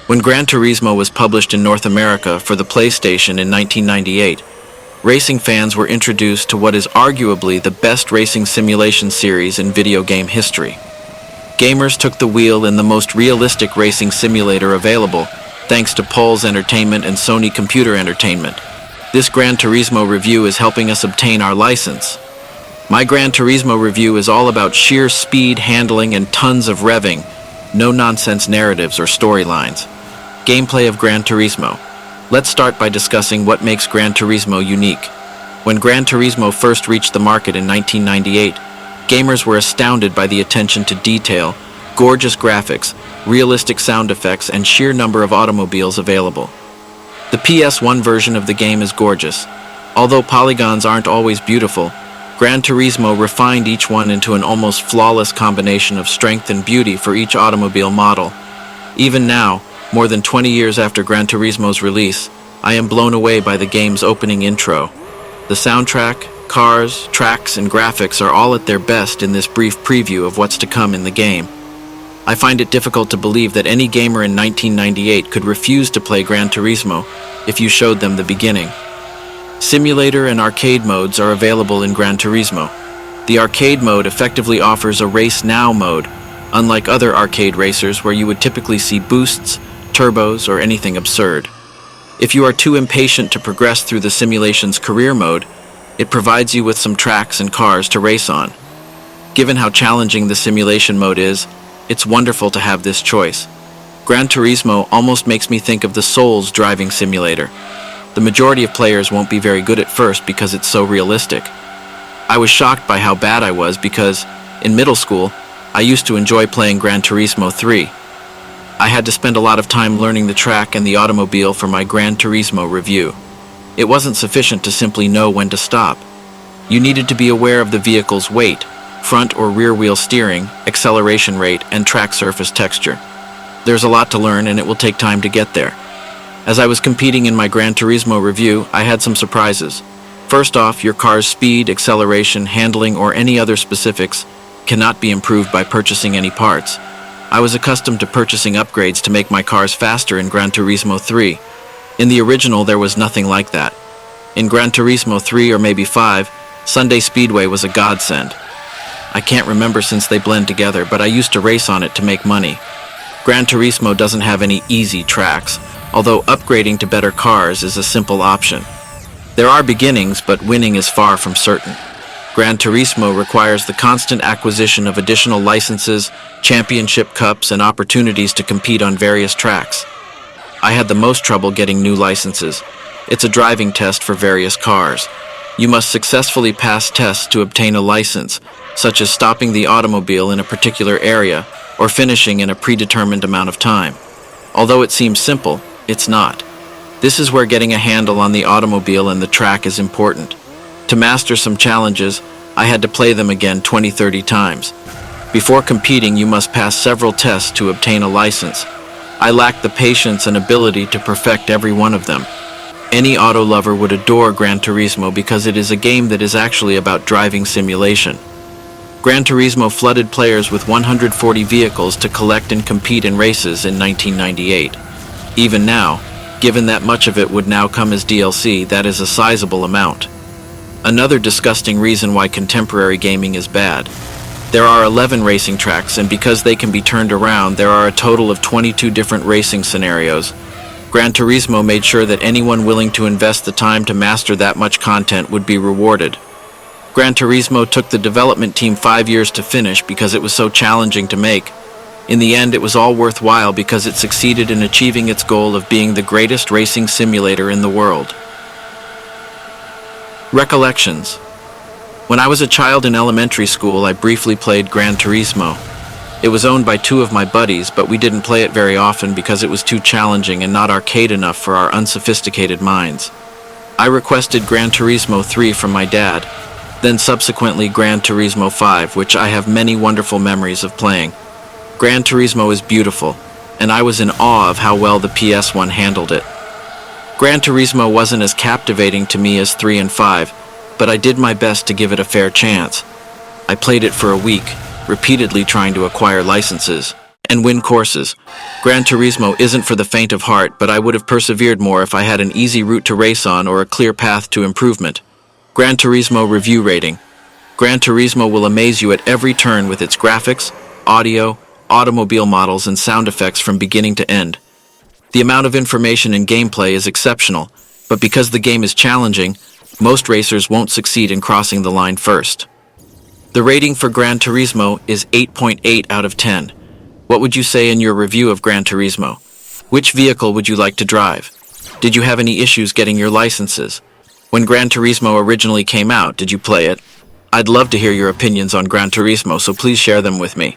When Gran Turismo was published in North America for the PlayStation in 1998, racing fans were introduced to what is arguably the best racing simulation series in video game history. Gamers took the wheel in the most realistic racing simulator available, thanks to Pulse Entertainment and Sony Computer Entertainment. This Gran Turismo review is helping us obtain our license. My Gran Turismo review is all about sheer speed, handling, and tons of revving, no nonsense narratives or storylines. Gameplay of Gran Turismo. Let's start by discussing what makes Gran Turismo unique. When Gran Turismo first reached the market in 1998, gamers were astounded by the attention to detail, gorgeous graphics, realistic sound effects, and sheer number of automobiles available. The PS1 version of the game is gorgeous. Although polygons aren't always beautiful, Gran Turismo refined each one into an almost flawless combination of strength and beauty for each automobile model. Even now, more than 20 years after Gran Turismo's release, I am blown away by the game's opening intro. The soundtrack, cars, tracks, and graphics are all at their best in this brief preview of what's to come in the game. I find it difficult to believe that any gamer in 1998 could refuse to play Gran Turismo if you showed them the beginning. Simulator and arcade modes are available in Gran Turismo. The arcade mode effectively offers a race now mode, unlike other arcade racers where you would typically see boosts, turbos, or anything absurd. If you are too impatient to progress through the simulation's career mode, it provides you with some tracks and cars to race on. Given how challenging the simulation mode is, it's wonderful to have this choice. Gran Turismo almost makes me think of the Souls driving simulator. The majority of players won't be very good at first because it's so realistic. I was shocked by how bad I was because, in middle school, I used to enjoy playing Gran Turismo 3. I had to spend a lot of time learning the track and the automobile for my Gran Turismo review. It wasn't sufficient to simply know when to stop. You needed to be aware of the vehicle's weight, front or rear wheel steering, acceleration rate, and track surface texture. There's a lot to learn and it will take time to get there. As I was competing in my Gran Turismo review, I had some surprises. First off, your car's speed, acceleration, handling, or any other specifics cannot be improved by purchasing any parts. I was accustomed to purchasing upgrades to make my cars faster in Gran Turismo 3. In the original, there was nothing like that. In Gran Turismo 3 or maybe 5, Sunday Speedway was a godsend. I can't remember since they blend together, but I used to race on it to make money. Gran Turismo doesn't have any easy tracks, although upgrading to better cars is a simple option. There are beginnings, but winning is far from certain. Gran Turismo requires the constant acquisition of additional licenses, championship cups, and opportunities to compete on various tracks. I had the most trouble getting new licenses. It's a driving test for various cars. You must successfully pass tests to obtain a license, such as stopping the automobile in a particular area or finishing in a predetermined amount of time. Although it seems simple, it's not. This is where getting a handle on the automobile and the track is important. To master some challenges, I had to play them again 20-30 times. Before competing, you must pass several tests to obtain a license. I lacked the patience and ability to perfect every one of them. Any auto lover would adore Gran Turismo because it is a game that is actually about driving simulation. Gran Turismo flooded players with 140 vehicles to collect and compete in races in 1998. Even now, given that much of it would now come as DLC, that is a sizable amount. Another disgusting reason why contemporary gaming is bad. There are 11 racing tracks, and because they can be turned around, there are a total of 22 different racing scenarios. Gran Turismo made sure that anyone willing to invest the time to master that much content would be rewarded. Gran Turismo took the development team 5 years to finish because it was so challenging to make. In the end, it was all worthwhile because it succeeded in achieving its goal of being the greatest racing simulator in the world. Recollections. When I was a child in elementary school, I briefly played Gran Turismo. It was owned by two of my buddies, but we didn't play it very often because it was too challenging and not arcade enough for our unsophisticated minds. I requested Gran Turismo 3 from my dad, then subsequently Gran Turismo 5, which I have many wonderful memories of playing. Gran Turismo is beautiful, and I was in awe of how well the PS1 handled it. Gran Turismo wasn't as captivating to me as 3 and 5, but I did my best to give it a fair chance. I played it for a week, repeatedly trying to acquire licenses. and win courses. Gran Turismo isn't for the faint of heart, but I would have persevered more if I had an easy route to race on or a clear path to improvement. Gran Turismo review rating. Gran Turismo will amaze you at every turn with its graphics, audio, automobile models, and sound effects from beginning to end. The amount of information in gameplay is exceptional, but because the game is challenging, most racers won't succeed in crossing the line first. The rating for Gran Turismo is 8.8 out of 10. What would you say in your review of Gran Turismo? Which vehicle would you like to drive? Did you have any issues getting your licenses? When Gran Turismo originally came out, did you play it? I'd love to hear your opinions on Gran Turismo, so please share them with me.